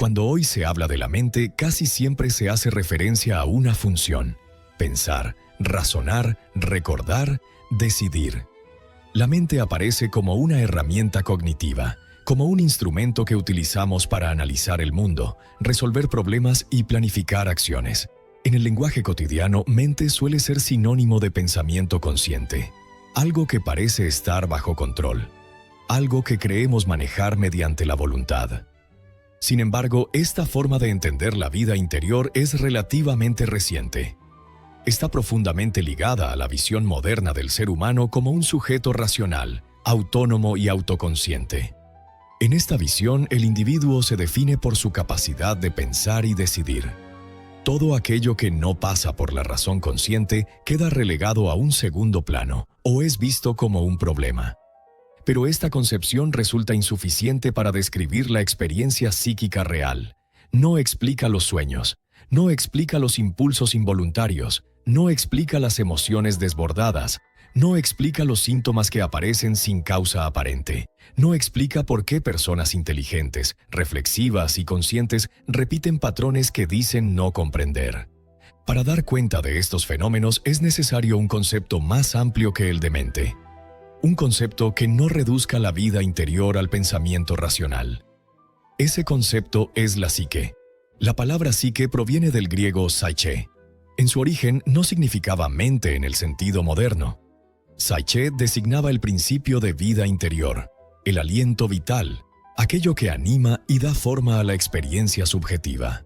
Cuando hoy se habla de la mente, casi siempre se hace referencia a una función: pensar, razonar, recordar, decidir. La mente aparece como una herramienta cognitiva, como un instrumento que utilizamos para analizar el mundo, resolver problemas y planificar acciones. En el lenguaje cotidiano, mente suele ser sinónimo de pensamiento consciente, algo que parece estar bajo control, algo que creemos manejar mediante la voluntad. Sin embargo, esta forma de entender la vida interior es relativamente reciente. Está profundamente ligada a la visión moderna del ser humano como un sujeto racional, autónomo y autoconsciente. En esta visión, el individuo se define por su capacidad de pensar y decidir. Todo aquello que no pasa por la razón consciente queda relegado a un segundo plano o es visto como un problema. Pero esta concepción resulta insuficiente para describir la experiencia psíquica real. No explica los sueños, no explica los impulsos involuntarios, no explica las emociones desbordadas, no explica los síntomas que aparecen sin causa aparente, no explica por qué personas inteligentes, reflexivas y conscientes repiten patrones que dicen no comprender. Para dar cuenta de estos fenómenos es necesario un concepto más amplio que el de mente. Un concepto que no reduzca la vida interior al pensamiento racional. Ese concepto es la psique. La palabra psique proviene del griego psyche. En su origen no significaba mente en el sentido moderno. Psyche designaba el principio de vida interior, el aliento vital, aquello que anima y da forma a la experiencia subjetiva.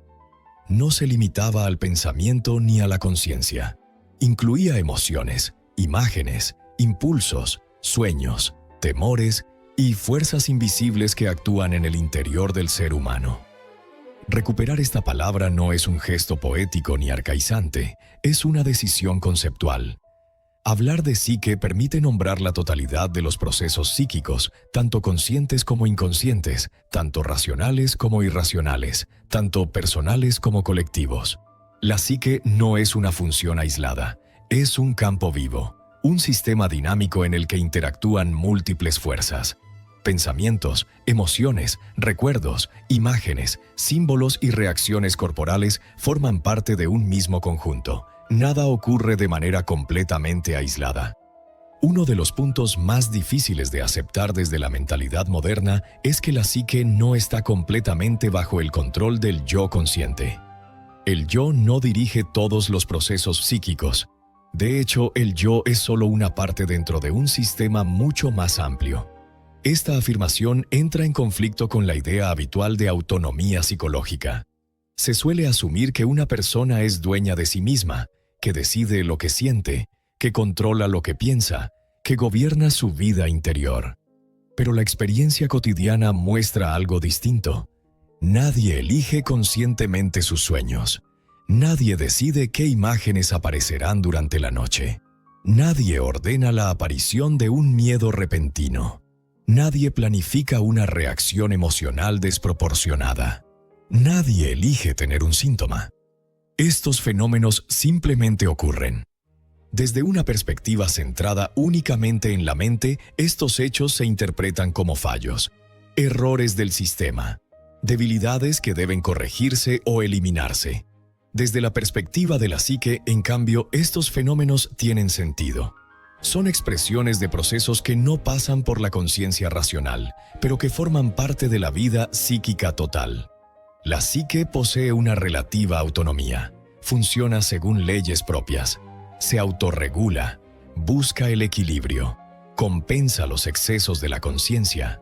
No se limitaba al pensamiento ni a la conciencia. Incluía emociones, imágenes, impulsos, sueños, temores y fuerzas invisibles que actúan en el interior del ser humano. Recuperar esta palabra no es un gesto poético ni arcaizante, es una decisión conceptual. Hablar de psique permite nombrar la totalidad de los procesos psíquicos, tanto conscientes como inconscientes, tanto racionales como irracionales, tanto personales como colectivos. La psique no es una función aislada, es un campo vivo, un sistema dinámico en el que interactúan múltiples fuerzas. Pensamientos, emociones, recuerdos, imágenes, símbolos y reacciones corporales forman parte de un mismo conjunto. Nada ocurre de manera completamente aislada. Uno de los puntos más difíciles de aceptar desde la mentalidad moderna es que la psique no está completamente bajo el control del yo consciente. El yo no dirige todos los procesos psíquicos. De hecho, el yo es solo una parte dentro de un sistema mucho más amplio. Esta afirmación entra en conflicto con la idea habitual de autonomía psicológica. Se suele asumir que una persona es dueña de sí misma, que decide lo que siente, que controla lo que piensa, que gobierna su vida interior. Pero la experiencia cotidiana muestra algo distinto. Nadie elige conscientemente sus sueños. Nadie decide qué imágenes aparecerán durante la noche. Nadie ordena la aparición de un miedo repentino. Nadie planifica una reacción emocional desproporcionada. Nadie elige tener un síntoma. Estos fenómenos simplemente ocurren. Desde una perspectiva centrada únicamente en la mente, estos hechos se interpretan como fallos, errores del sistema, debilidades que deben corregirse o eliminarse. Desde la perspectiva de la psique, en cambio, estos fenómenos tienen sentido. Son expresiones de procesos que no pasan por la conciencia racional, pero que forman parte de la vida psíquica total. La psique posee una relativa autonomía, funciona según leyes propias, se autorregula, busca el equilibrio, compensa los excesos de la conciencia.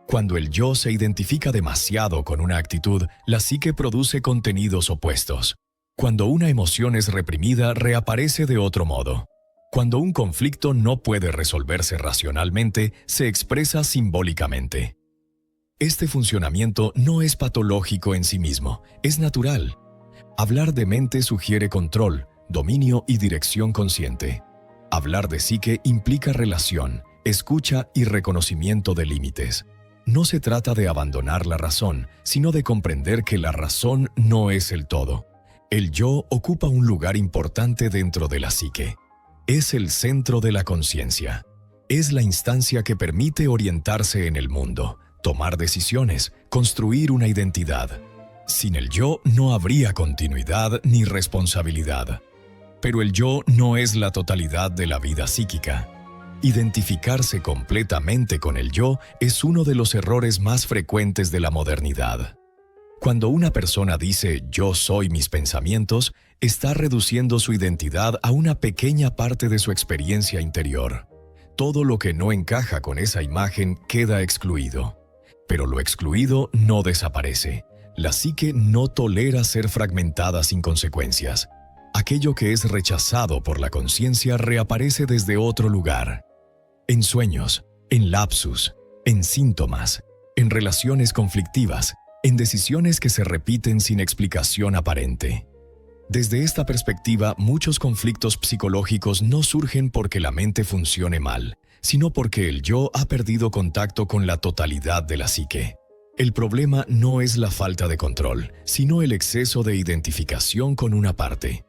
Cuando el yo se identifica demasiado con una actitud, la psique produce contenidos opuestos. Cuando una emoción es reprimida, reaparece de otro modo. Cuando un conflicto no puede resolverse racionalmente, se expresa simbólicamente. Este funcionamiento no es patológico en sí mismo, es natural. Hablar de mente sugiere control, dominio y dirección consciente. Hablar de psique implica relación, escucha y reconocimiento de límites. No se trata de abandonar la razón, sino de comprender que la razón no es el todo. El yo ocupa un lugar importante dentro de la psique. Es el centro de la conciencia. Es la instancia que permite orientarse en el mundo, tomar decisiones, construir una identidad. Sin el yo no habría continuidad ni responsabilidad. Pero el yo no es la totalidad de la vida psíquica. Identificarse completamente con el yo es uno de los errores más frecuentes de la modernidad. Cuando una persona dice «yo soy mis pensamientos», está reduciendo su identidad a una pequeña parte de su experiencia interior. Todo lo que no encaja con esa imagen queda excluido. Pero lo excluido no desaparece. La psique no tolera ser fragmentada sin consecuencias. Aquello que es rechazado por la conciencia reaparece desde otro lugar. En sueños, en lapsus, en síntomas, en relaciones conflictivas, en decisiones que se repiten sin explicación aparente. Desde esta perspectiva, muchos conflictos psicológicos no surgen porque la mente funcione mal, sino porque el yo ha perdido contacto con la totalidad de la psique. El problema no es la falta de control, sino el exceso de identificación con una parte.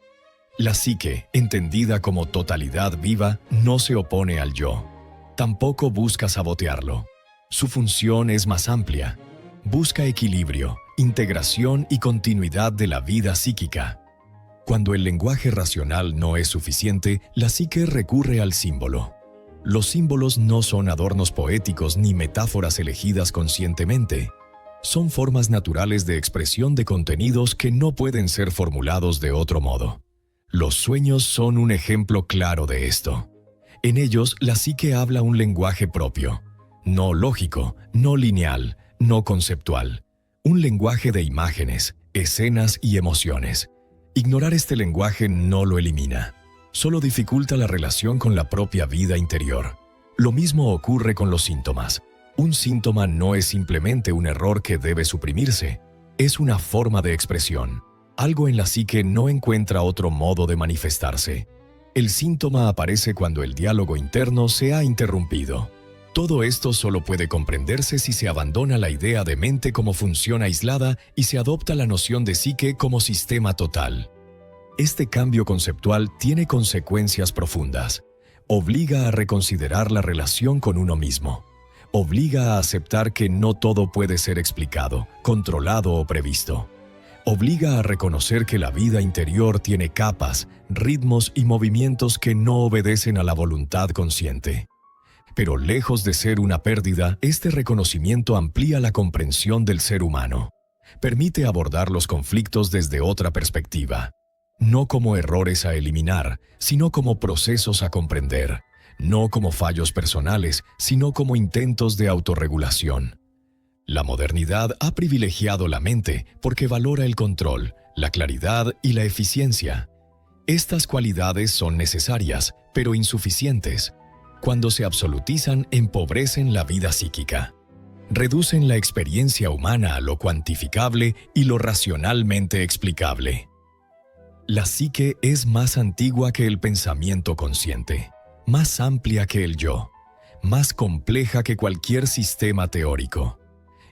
La psique, entendida como totalidad viva, no se opone al yo. Tampoco busca sabotearlo. Su función es más amplia. Busca equilibrio, integración y continuidad de la vida psíquica. Cuando el lenguaje racional no es suficiente, la psique recurre al símbolo. Los símbolos no son adornos poéticos ni metáforas elegidas conscientemente. Son formas naturales de expresión de contenidos que no pueden ser formulados de otro modo. Los sueños son un ejemplo claro de esto. En ellos, la psique habla un lenguaje propio, no lógico, no lineal, no conceptual. Un lenguaje de imágenes, escenas y emociones. Ignorar este lenguaje no lo elimina. Solo dificulta la relación con la propia vida interior. Lo mismo ocurre con los síntomas. Un síntoma no es simplemente un error que debe suprimirse. Es una forma de expresión. Algo en la psique no encuentra otro modo de manifestarse. El síntoma aparece cuando el diálogo interno se ha interrumpido. Todo esto solo puede comprenderse si se abandona la idea de mente como función aislada y se adopta la noción de psique como sistema total. Este cambio conceptual tiene consecuencias profundas. Obliga a reconsiderar la relación con uno mismo. Obliga a aceptar que no todo puede ser explicado, controlado o previsto. Obliga a reconocer que la vida interior tiene capas, ritmos y movimientos que no obedecen a la voluntad consciente. Pero lejos de ser una pérdida, este reconocimiento amplía la comprensión del ser humano. Permite abordar los conflictos desde otra perspectiva. No como errores a eliminar, sino como procesos a comprender. No como fallos personales, sino como intentos de autorregulación. La modernidad ha privilegiado la mente porque valora el control, la claridad y la eficiencia. Estas cualidades son necesarias, pero insuficientes. Cuando se absolutizan, empobrecen la vida psíquica. Reducen la experiencia humana a lo cuantificable y lo racionalmente explicable. La psique es más antigua que el pensamiento consciente, más amplia que el yo, más compleja que cualquier sistema teórico.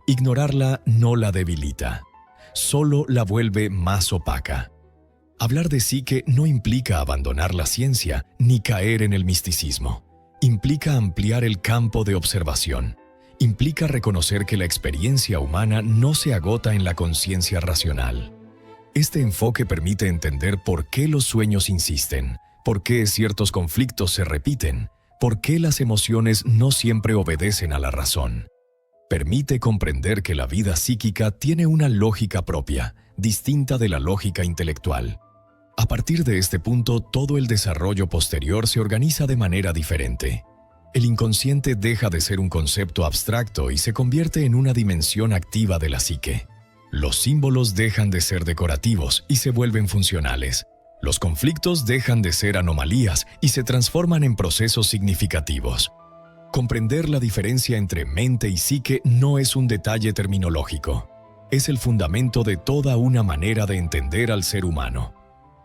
Ignorarla no la debilita, solo la vuelve más opaca. Hablar de psique no implica abandonar la ciencia ni caer en el misticismo. Implica ampliar el campo de observación. Implica reconocer que la experiencia humana no se agota en la conciencia racional. Este enfoque permite entender por qué los sueños insisten, por qué ciertos conflictos se repiten, por qué las emociones no siempre obedecen a la razón. Permite comprender que la vida psíquica tiene una lógica propia, distinta de la lógica intelectual. A partir de este punto, todo el desarrollo posterior se organiza de manera diferente. El inconsciente deja de ser un concepto abstracto y se convierte en una dimensión activa de la psique. Los símbolos dejan de ser decorativos y se vuelven funcionales. Los conflictos dejan de ser anomalías y se transforman en procesos significativos. Comprender la diferencia entre mente y psique no es un detalle terminológico. Es el fundamento de toda una manera de entender al ser humano.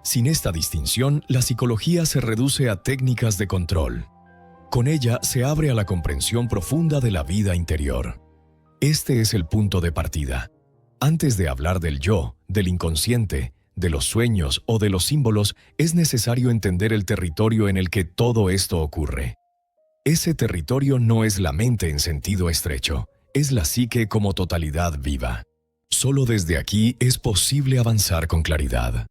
Sin esta distinción, la psicología se reduce a técnicas de control. Con ella se abre a la comprensión profunda de la vida interior. Este es el punto de partida. Antes de hablar del yo, del inconsciente, de los sueños o de los símbolos, es necesario entender el territorio en el que todo esto ocurre. Ese territorio no es la mente en sentido estrecho, es la psique como totalidad viva. Solo desde aquí es posible avanzar con claridad.